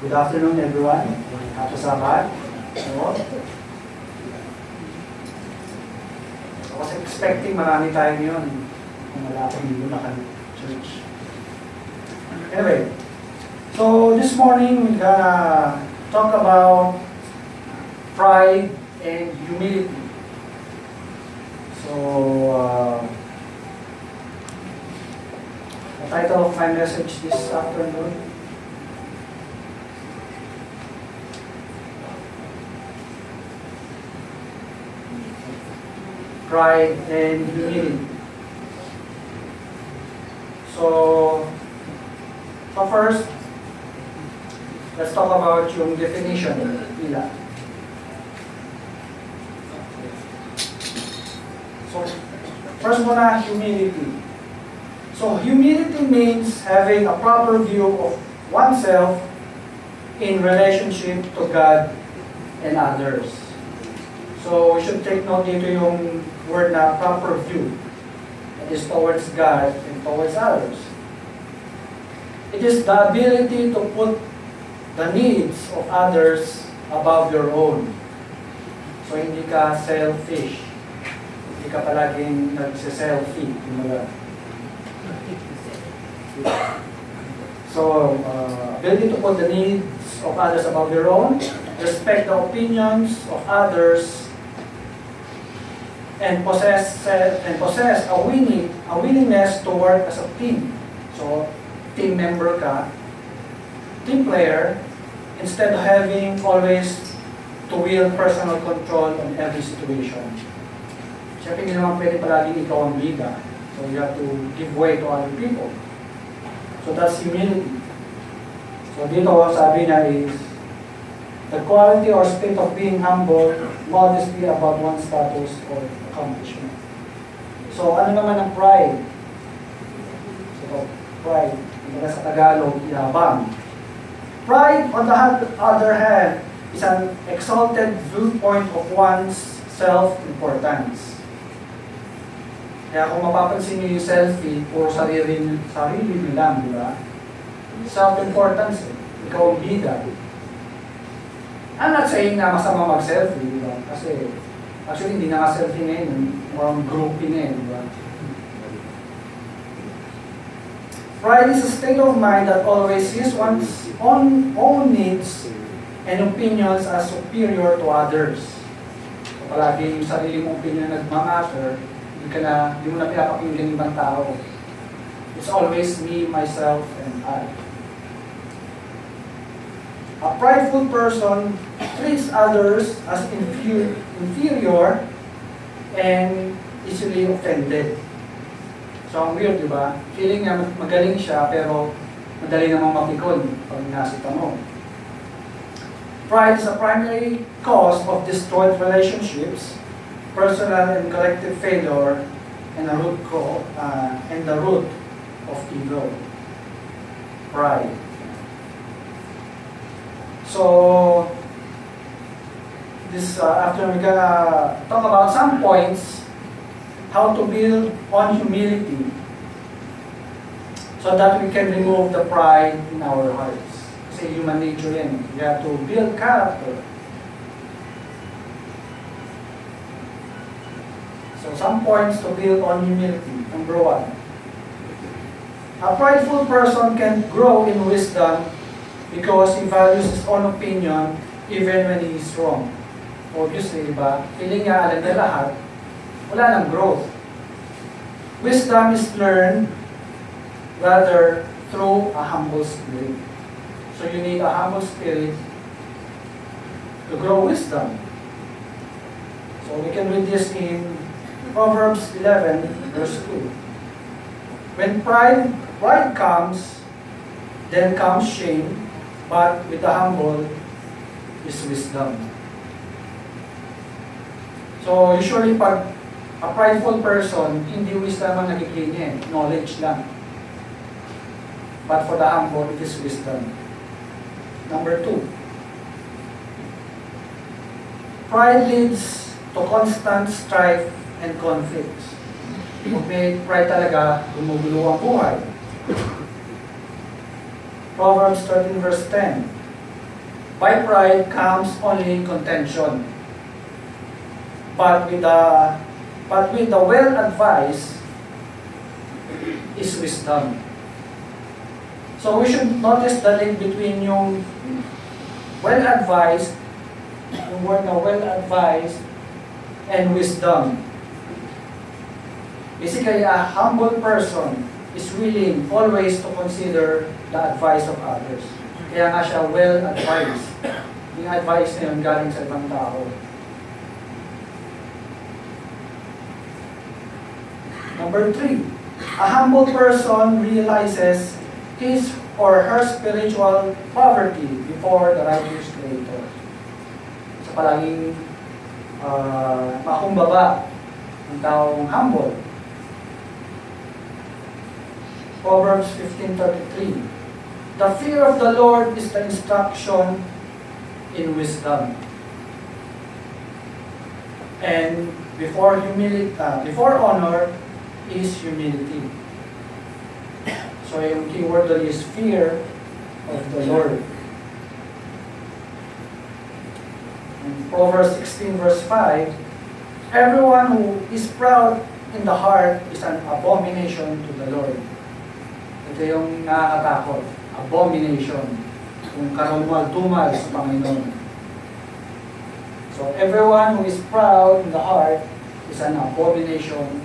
Good afternoon, everyone. Happy Sabbath. So, I was expecting marami tayo ngayon kung wala akong hindi naka-church. Anyway, so this morning we're gonna talk about pride and humility. So, the title of my message this afternoon, pride and humility. So first, let's talk about yung definition nila. So, first muna, humility. So, humility means having a proper view of oneself in relationship to God and others. So, we should take note dito yung word na proper view. It is towards God and towards others. It is the ability to put the needs of others above your own. So, hindi ka selfish. Hindi ka palaging nagsiselfie. So, ability to put the needs of others above your own, respect the opinions of others, and possess a willingness to work as a team. So, team member ka, team player, instead of having always to wield personal control on every situation. Siyempre, hindi naman pwede palagi ikaw ang bida. So, you have to give way to other people. So, that's humility. So, dito, sabi niya is, the quality or state of being humble, modesty about one's status or accomplishment. So, ano naman ang pride? So, pride, ito sa Tagalog, yabang. Pride, on the other hand, is an exalted viewpoint of one's self-importance. Kaya kung mapapansin niyo yung selfie, puro sarili nyo lang, di ba? Self-importance, ikaw ang bida. I'm not saying na masama mag-selfie, di ba? Kasi, actually, hindi na ka-selfie ngayon, mukhang groupie na yun, di ba? Pride is a state of mind that always sees one's own needs and opinions as superior to others. So, palagi yung sarili mong opinion nagmamatter, hindi mo na pinapakinggan yung ibang tao. It's always me, myself, and I. A prideful person treats others as inferior and easily offended. So, ang weird, di ba? Feeling niya magaling siya, pero madali namang mapikon pag nasita mo. Pride is a primary cause of destroyed relationships, personal and collective failure, and the root of evil. Pride. So, this after we're gonna talk about some points how to build on humility so that we can remove the pride in our hearts. Kasi human nature yan. We have to build character. So, some points to build on humility. Number 1. A prideful person can grow in wisdom because he values his own opinion even when he is wrong. Obviously, diba? Feeling niya alam niya lahat, wala nang growth. Wisdom is learned rather through a humble spirit. So you need a humble spirit to grow wisdom. So we can read this in Proverbs 11, verse 2. When pride comes, then comes shame, but with the humble is wisdom. So, usually pag a prideful person, hindi wisdom ang nagiging niya, knowledge lang. But for the humble, it is wisdom. Number 2. Pride leads to constant strife and conflicts. Kung may pride talaga, gumugulo ang buhay. Proverbs 13 verse 10. By pride comes only contention. But with the well-advised is wisdom. So we should notice the link between yung well-advised, yung word na well-advised, and wisdom. Basically, a humble person is willing always to consider the advice of others. Kaya nga siya well-advised. Yung advice na yun galing sa ibang tao. Number 3, a humble person realizes his or her spiritual poverty before the righteous Creator. So palaging makumbaba ang taong humble. Proverbs 15:33. The fear of the Lord is the instruction in wisdom. And before honor is humility. So yung keyword doon is fear of the Lord. In Proverbs 16 verse 5, everyone who is proud in the heart is an abomination to the Lord. Ito yung nakakatakot. Abomination. Yung karumal-dumal sa Panginoon. So everyone who is proud in the heart is an abomination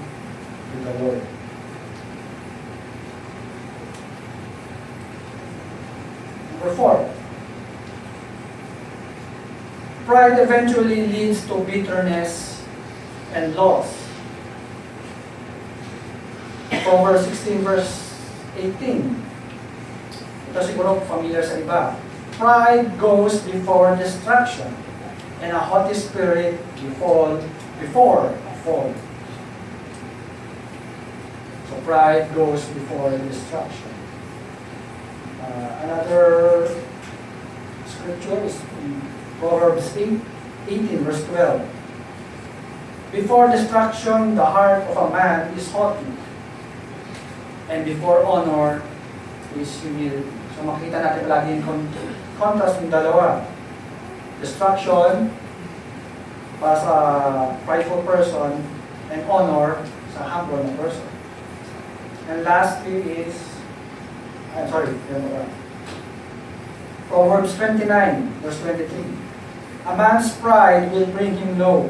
to the Lord. Number 4. Pride eventually leads to bitterness and loss. Proverbs 16 verse 18. Ito siguro familiar sa iba. Pride goes before destruction, and a haughty spirit before a fall. So pride goes before destruction. Another scripture is Proverbs 18 verse 12. Before destruction, the heart of a man is haughty, and before honor is humility. So makita natin palagi yung contrast ng dalawa. Destruction para sa prideful person, and honor sa humble na person. And lastly is, Proverbs 29 verse 23. A man's pride will bring him low.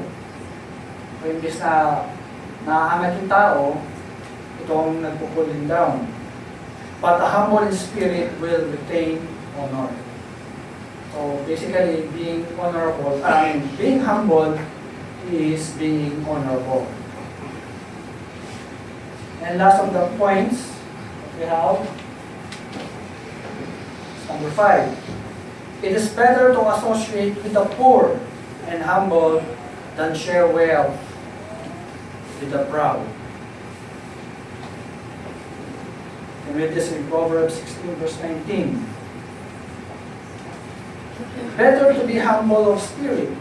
So imbis na naaangat yung tao, itong nagpupulling down. But a humble in spirit will retain honor. So basically, being humble is being honorable. And last of the points we have is number 5. It is better to associate with the poor and humble than share wealth with the proud. And read this in Proverbs 16 verse 19. Better to be humble of spirit.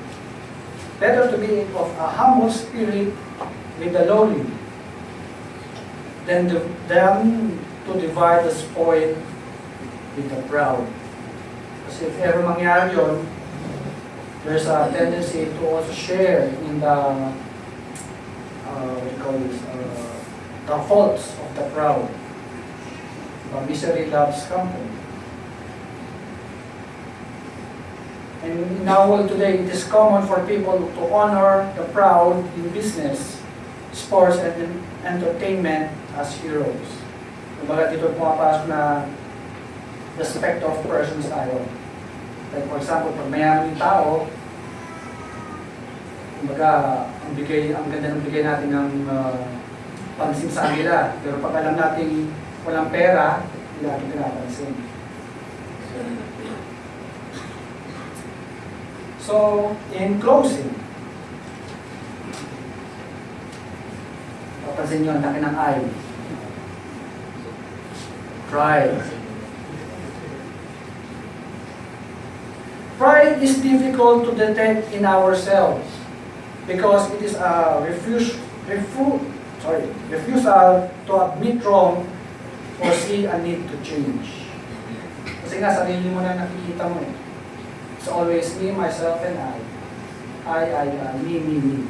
Better to be of a humble spirit with the lowly than to divide the spoil with the proud. Kasi if ever mangyari yun, there's a tendency to also share in the the faults of the proud. But misery loves company. And in our world today, it is common for people to honor the proud in business, sports, and entertainment as heroes. Kumbaga dito pumapasok na respect of persons tayo. Like for example, pag mayaman yung tao, kumbaga ang ganda ng bigay natin ng pansin sa kanila. Pero pag alam natin walang pera, hindi natin pinapansin. So, in closing, papansin nyo ang laki ng eye. Pride. Pride is difficult to detect in ourselves because it is a refusal to admit wrong or see a need to change. Kasi nga, sarili mo na nakikita mo eh. It's always me, myself, and I. Me.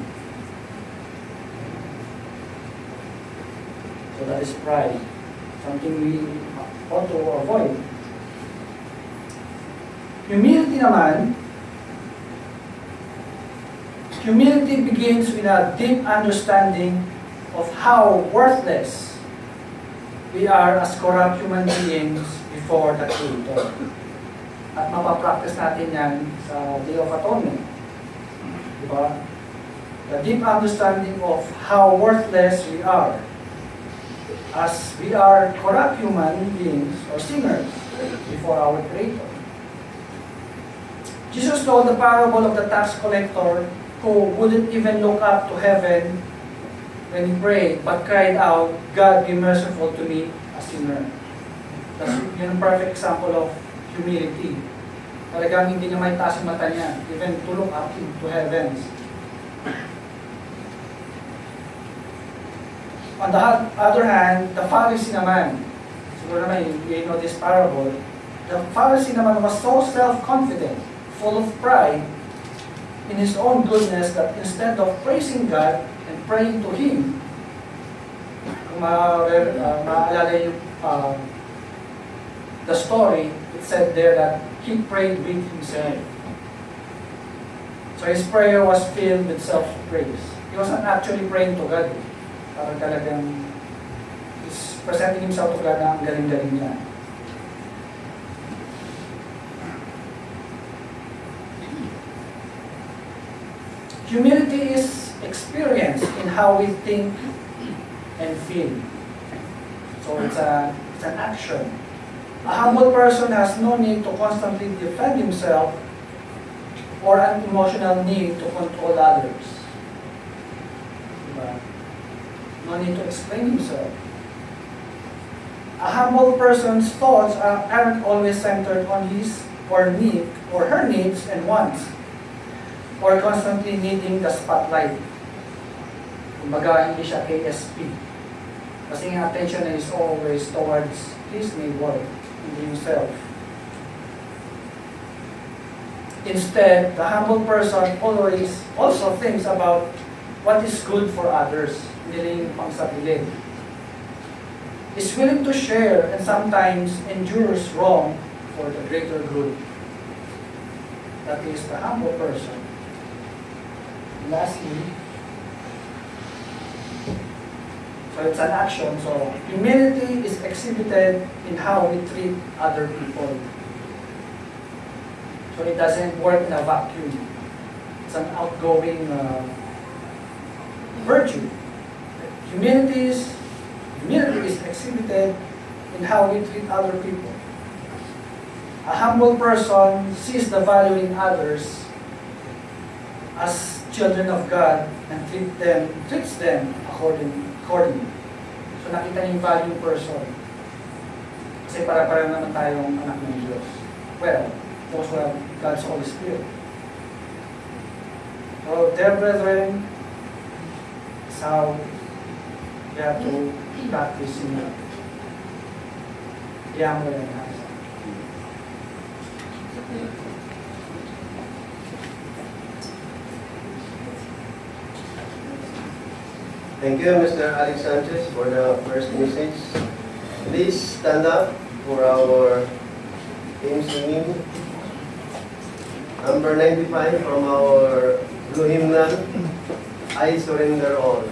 So that is pride. Something we ought to avoid. Humility naman, humility begins with a deep understanding of how worthless we are as corrupt human beings before the Creator. At mapapractice natin yan sa Day of Atonement. Diba? The deep understanding of how worthless we are as we are corrupt human beings or sinners before our Creator. Jesus told the parable of the tax collector who wouldn't even look up to heaven when he prayed, but cried out, "God, be merciful to me, a sinner." That's yun ang perfect example of humility. Talagang hindi niya may taas yung mata niya, even to look up to heavens. On the other hand, the Pharisee naman, siguro naman you know this parable, the Pharisee naman was so self-confident, full of pride in his own goodness that instead of praising God and praying to Him, kung maalala yung the story, it said there that he prayed with himself. So his prayer was filled with self-praise. He wasn't actually praying to God. Parang talagang he's presenting himself to God na ang galing-galing niya. Humility is experienced in how we think and feel. So it's an action. A humble person has no need to constantly defend himself or an emotional need to control others. Diba? No need to explain himself. A humble person's thoughts aren't always centered on his or her needs and wants, or constantly needing the spotlight. Kumbaga, hindi siya KSP. Kasi ang attention is always towards his neighbor, hindi himself. Instead, the humble person always also thinks about what is good for others, hindi rin yung pangsarili. Is willing to share and sometimes endures wrong for the greater good. That is the humble person. Lastly, so it's an action. So humility is exhibited in how we treat other people. So it doesn't work in a vacuum. It's an outgoing virtue. Humility is exhibited in how we treat other people. A humble person sees the value in others as children of God and treats them accordingly. So nakita niyo yung value person. Kasi para-para naman tayong anak ng Diyos. Well, those who have God's Holy Spirit. So, dear brethren, is how you have to practice in Yahweh and Hasa. Thank you, Mr. Alex Sanchez, for the first message. Please stand up for our hymn singing. Number 95 from our blue hymnal, I Surrender All.